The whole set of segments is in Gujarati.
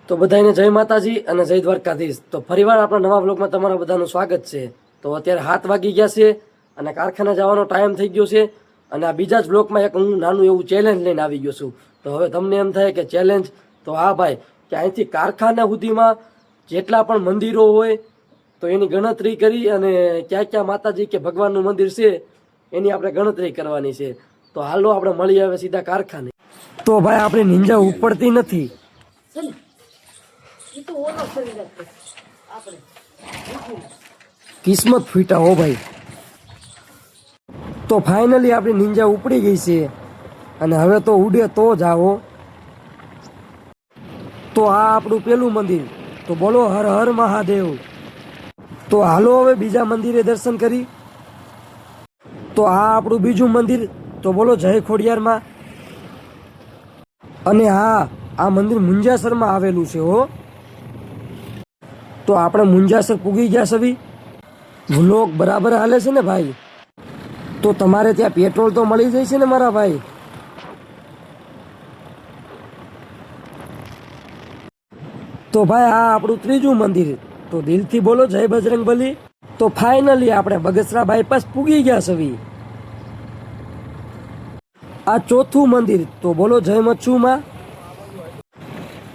તો બધાને જય માતાજી અને જય દ્વારકાધીશ। તો ફરીવાર આપણા નવા વ્લોગમાં તમારા બધાનું સ્વાગત છે। તો અત્યારે 7 વાગી ગયા છે અને કારખાને જવાનો ટાઈમ થઈ ગયો છે અને આ બીજા જ વ્લોગમાં એક હું નાનું એવું ચેલેન્જ લઈને આવી ગયો છું। તો હવે તમને એમ થાય કે ચેલેન્જ, તો હા ભાઈ, કે અહીંથી કારખાના સુધીમાં જેટલા પણ મંદિરો હોય તો એની ગણતરી કરી અને ક્યાં ક્યાં માતાજી કે ભગવાનનું મંદિર છે એની આપણે ગણતરી કરવાની છે। તો હાલો આપણે મળી આવે સીધા કારખાને। તો ભાઈ આપણે નીંજા ઉપડતી નથી। કિસ્મત ફૂટા હો ભાઈ। તો ફાઇનલી આપણી નીંજા ઉપડી ગઈ છે અને હવે તો ઉડે તો જ આવો। તો આ આપણું પેલું મંદિર, તો બોલો હર હર મહાદેવ। તો હાલો હવે બીજા મંદિરે દર્શન કરી। તો આ આપણું બીજું મંદિર, તો બોલો જય ખોડિયારમાં। અને હા, આ મંદિર મુંજાસરમાં આવેલું છે હો। તો આપણે મુંજાસર પૂગી ગયા સવી। વ્લોગ બરાબર હાલે છે ને ભાઈ? તો તમારે ત્યાં પેટ્રોલ તો મળી જાય છે ને મારા ભાઈ? તો ભાઈ આ આપણું ત્રીજું મંદિર, તો દિલથી બોલો જય બજરંગબલી। તો ફાઇનલી આપણે બગસરા બાયપાસ પૂગી ગયા સવી। આ ચોથું મંદિર, તો બોલો જય મચ્છુમાં।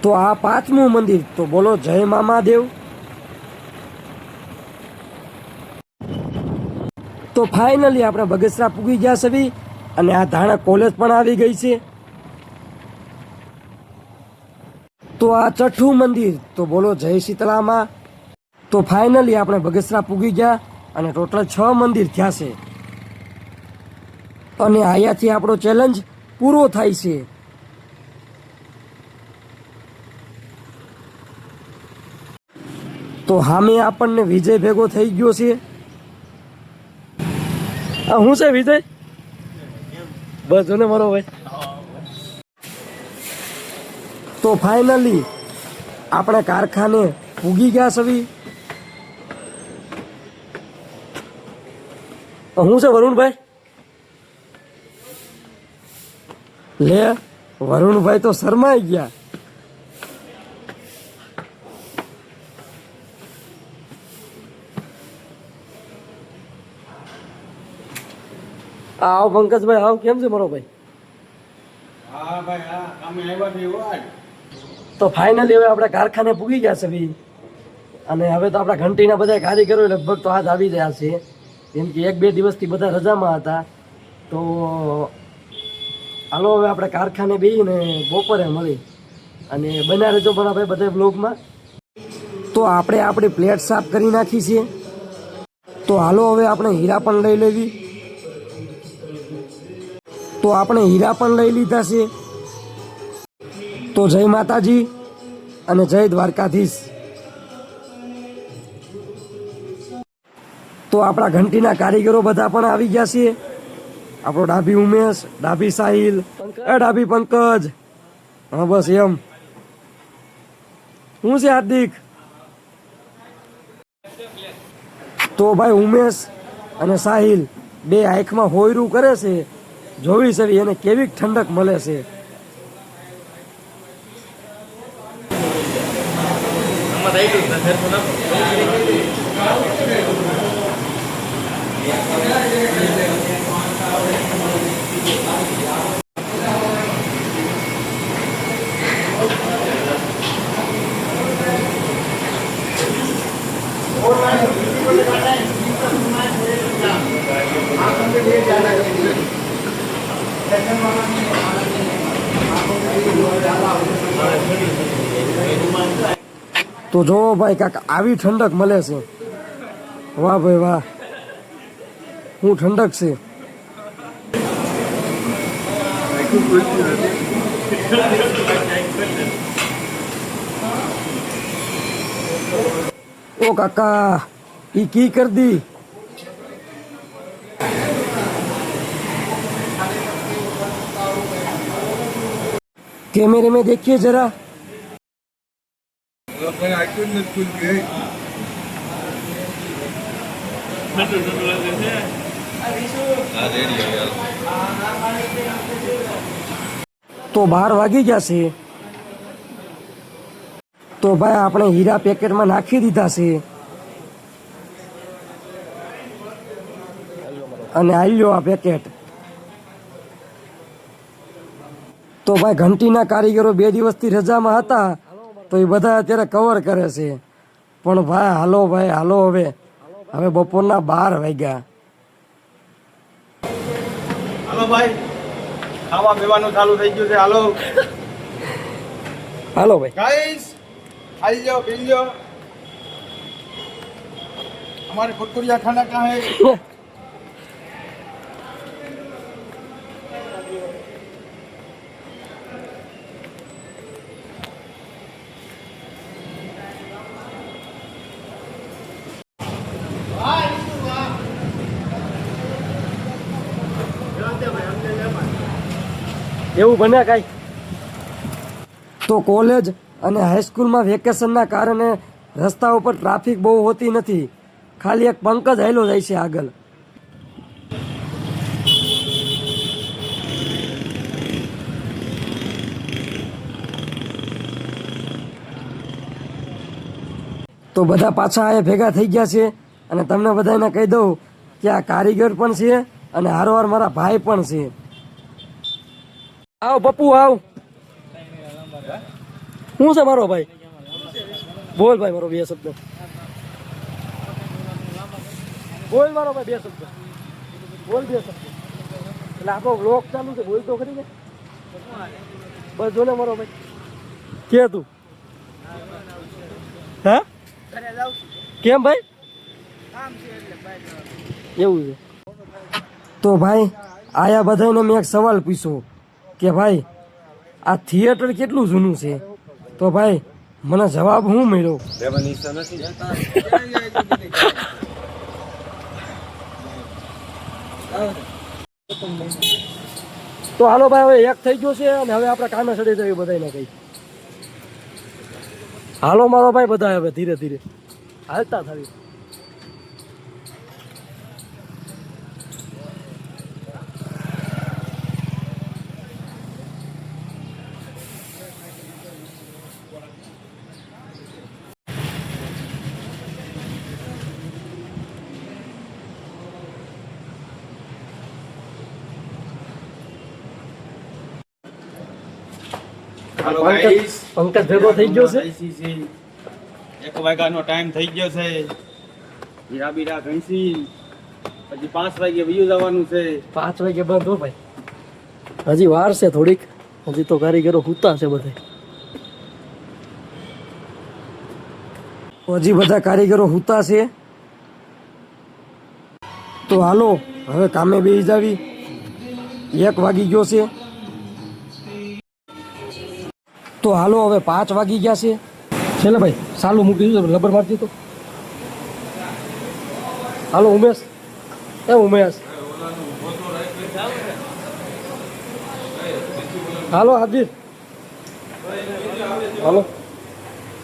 તો આ પાંચમું મંદિર, તો બોલો જય મામાદેવ। તો ફાઇનલી આપણે બગસરા પૂગી ગયા સવી અને આ ધાણા કોલેજ પણ આવી ગઈ છે। તો આ છઠ્ઠું મંદિર, તો બોલો જય શીતળામાં। તો ફાઇનલી આપણે બગસરા પૂગી ગયા અને ટોટલ 6 મંદિર થયા છે અને અહીંયાથી આપણો ચેલેન્જ પૂરો થાય છે। તો હામે આપણને વિજય ભેગો થઈ ગયો છે। હું છે વિજય? બસ જો ને મારો ભાઈ। તો ફાઇનલી આપણે કારખાને પૂગી ગયા સવી। હું છે વરુણભાઈ? લે, વરુણભાઈ તો શરમાઈ ગયા। આવો પંકજભાઈ, આવો। કેમ છે મારો ભાઈ? હા ભાઈ, હા અમે આવ્યા છીએ આજ। તો ફાઇનલી હવે આપણે કારખાને પૂગી ગયા છે ભઈ અને હવે તો આપણા ઘંટીના બધા કારીગરો લગભગ તો આજ આવી રહ્યા છે, કેમ કે 1-2 દિવસથી બધા રજામાં હતા। તો હાલો હવે આપણે કારખાને બેસીને બપોરે મળી અને બન્યા રહેજો પણ આપણે બધા બ્લોગમાં। તો આપણે આપણી પ્લેટ સાફ કરી નાખી છે। તો હાલો હવે આપણે હીરા પણ લઈ લેવી। તો આપણે હીરા પણ લઈ લીધા છે। તો જય માતાજી અને જય દ્વારકાધીશ। તો આપણા ઘંટીના કારીગરો બધા પણ આવી ગયા છે। આપણો ડાભી ઉમેશ, ડાભી સાહિલ, ડાભી પંકજ, હા બસ એમ। હું છે હાર્દિક? તો ભાઈ ઉમેશ અને સાહિલ બે આંખમાં હોયરું કરે છે, જોવી છે એને કેવી ઠંડક મળે છે। તો જો ભાઈ કાકા આવી ઠંડક મળે છે, વાહ ભાઈ વાહ, હું ઠંડક છે। ઓ કાકા ઈ કી कर दी? कैमरे में देखिए जरा। તો 12 વાગી ગયા છે તો ભાઈ આપણે હીરા પેકેટમાં નાખી દીધા છે અને આલ્યો આ પેકેટ. તો ભાઈ ઘંટીના કારીગરો 2 દિવસથી રજામાં હતા તો એ બધા અત્યારે કવર કરે છે. પણ ભાઈ હાલો હવે બપોરના 12 વાગ્યા. હાલો ભાઈ, ખાવા પીવાનું ચાલુ થઈ ગયું છે. હાલો હાલો ભાઈ. ગાઈસ, ખાઈ લો, પી લો. हमारे कुरकुरिया खाना कहाँ है? એવું બને કાંઈ? તો કોલેજ અને હાઈસ્કૂલમાં વેકેશનના કારણે રસ્તા ઉપર ટ્રાફિક બહુ હોતી નથી. ખાલી એક પંકજ હાયલો જાય છે આગળ. તો બધા પાછા અહીંયા ભેગા થઈ ગયા છે અને તમને બધાને કહી દઉં કે આ કારીગર પણ છે અને હારોહાર મારા ભાઈ પણ છે. આવ પપ્પુ આવ. શું છે મારો ભાઈ? બોલ ભાઈ મારો 2 શબ્દ બોલ. મારો ભાઈ 2 શબ્દ બોલ. 2 શબ્દ એટલે આપણો વ્લોગ ચાલુ છે, બોલ તો ખરી ને. બસ જો ને મારો ભાઈ કે તું હે કેમ ભાઈ એવું છે? તો ભાઈ આયા બધાને મેં એક સવાલ પૂછ્યો કે ભાઈ આ થિયેટર કેટલું જૂનું છે? તો ભાઈ મને જવાબ શું મળ્યો? તો હાલો ભાઈ હવે એક થઈ ગયો છે અને હવે આપણે કામે ચડી જઈએ બધાને કઈ. હાલો મારો ભાઈ બધા હવે ધીરે ધીરે હાલતા થાવી. હાલો ગાઈસ, પંકજ ભેગો થઈ ગયો છે. 1 વાગ્યાનો ટાઈમ થઈ ગયો છે. હીરા બીરા ઘસી પછી 5 વાગે વયું જવાનું છે. 5 વાગે બંધ હો ભાઈ. હજી વાર છે થોડીક. હજી તો કારીગરો હુતા છે બધા. હજી બધા કારીગરો હુતા છે. તો હાલો હવે કામે બેસી જાવી. 1 વાગી ગયો છે. તો હાલો હવે 5 વાગી ગયા છે. છેલ્લે ભાઈ સાલું મૂકી દીધું, લબર મારતી તો. હાલો ઉમેશ, ઉમેશ હાલો હાર્દિક હાલો.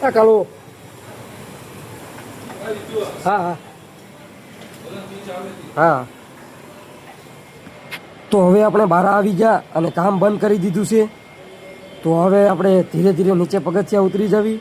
હા કાલો. હા. તો હવે આપણે બહાર આવી ગયા અને કામ બંધ કરી દીધું છે. તો હવે આપણે ધીરે ધીરે નીચે પગથિયા ઉતરી જવી.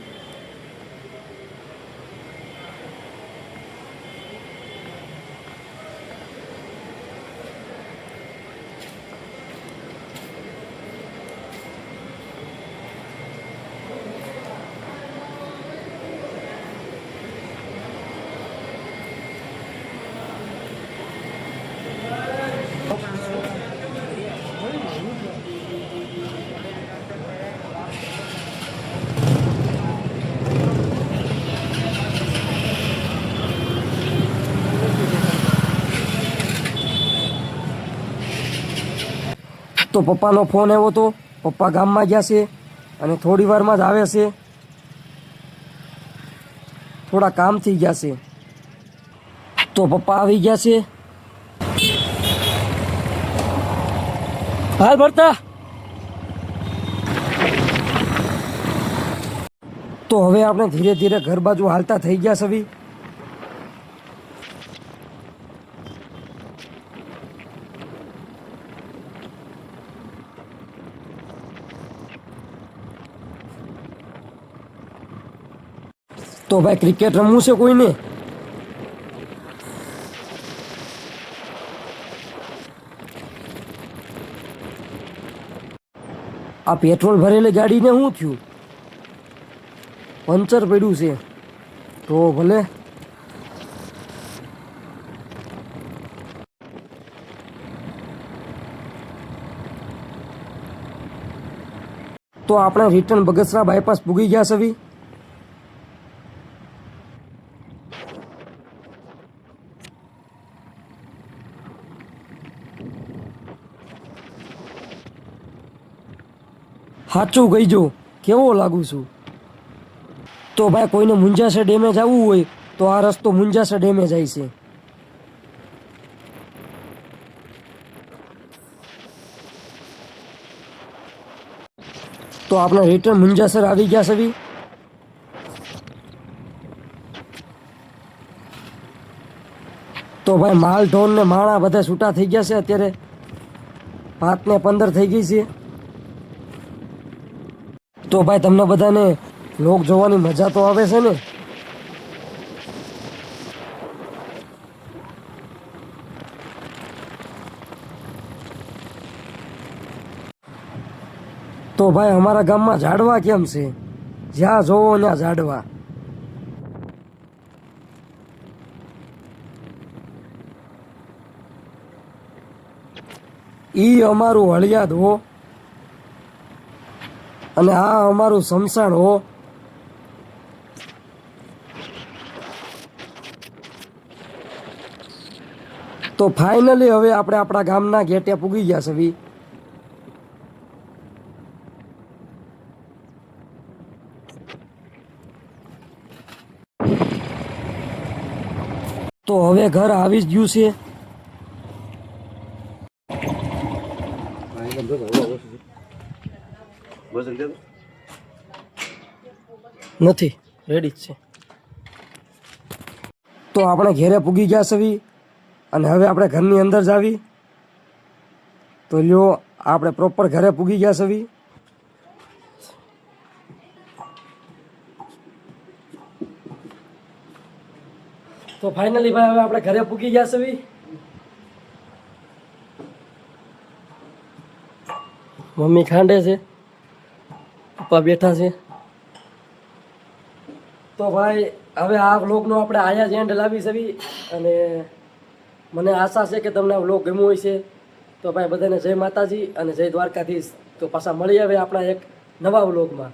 તો પપ્પાનો ફોન આવ્યો તો. પપ્પા ગામમાં ગયા છે અને થોડી વારમાં જ આવે છે. થોડા કામ થઈ ગયા છે. તો પપ્પા આવી ગયા છે. હાલ ભરતા. તો હવે આપણે ધીરે ધીરે ઘર બાજુ હાલતા થઈ ગયા સવી. તો ભાઈ ક્રિકેટ રમવું છે કોઈને? આ પેટ્રોલ ભરેલી ગાડીને શું થયું? પંચર પડ્યું છે. તો ભલે. તો આપણે રિટર્ન બગસરા બાયપાસ પૂગી ગયા સવી. સાચું કહીજો, કેવો લાગુ છું? તો ભાઈ કોઈને મુંજાસર ડેમે જવું હોય તો આ રસ્તો મુંજાસર ડેમે જાય છે. તો આપણે રિટર્ન મુંજાસર આવી ગયા સવી. તો ભાઈ માલ ઢોર ને માણા બધા છૂટા થઈ ગયા છે. અત્યારે 5 ને 15 થઈ ગઈ છે. તો ભાઈ તમને બધાને લોક જોવાની મજા તો આવે છે ને? તો ભાઈ અમારા ગામમાં ઝાડવા કેમ છે? જ્યાં જોવો ત્યાં ઝાડવા. ઈ અમારું હળિયાદ હો, અને આ અમારું સમસાણ હો. તો ફાઇનલી હવે આપણે આપણા ગામના ગેટે પૂગી ગયા છે. તો હવે ઘર આવી જ ગયું છે. નથી, રેડી જ છે. તો આપણે ઘેરે પૂગી ગયા સવી, અને હવે આપણે ઘરની અંદર જ આવી. તો લ્યો આપણે પ્રોપર ઘરે પૂગી ગયા સવી. તો ફાઇનલી ભાઈ હવે આપણે ઘરે પૂગી ગયા સવી. મમ્મી ખાંડે છે, પપ્પા બેઠા છે. તો ભાઈ હવે આ વ્લોગનો આપણે આયા જ એન્ડ લાવી સવી, અને મને આશા છે કે તમને આ વ્લોગ ગમ્યો હોય છે. તો ભાઈ બધાને જય માતાજી અને જય દ્વારકાધીશ. તો પાછા મળી આવે આપણા એક નવા વ્લોગમાં.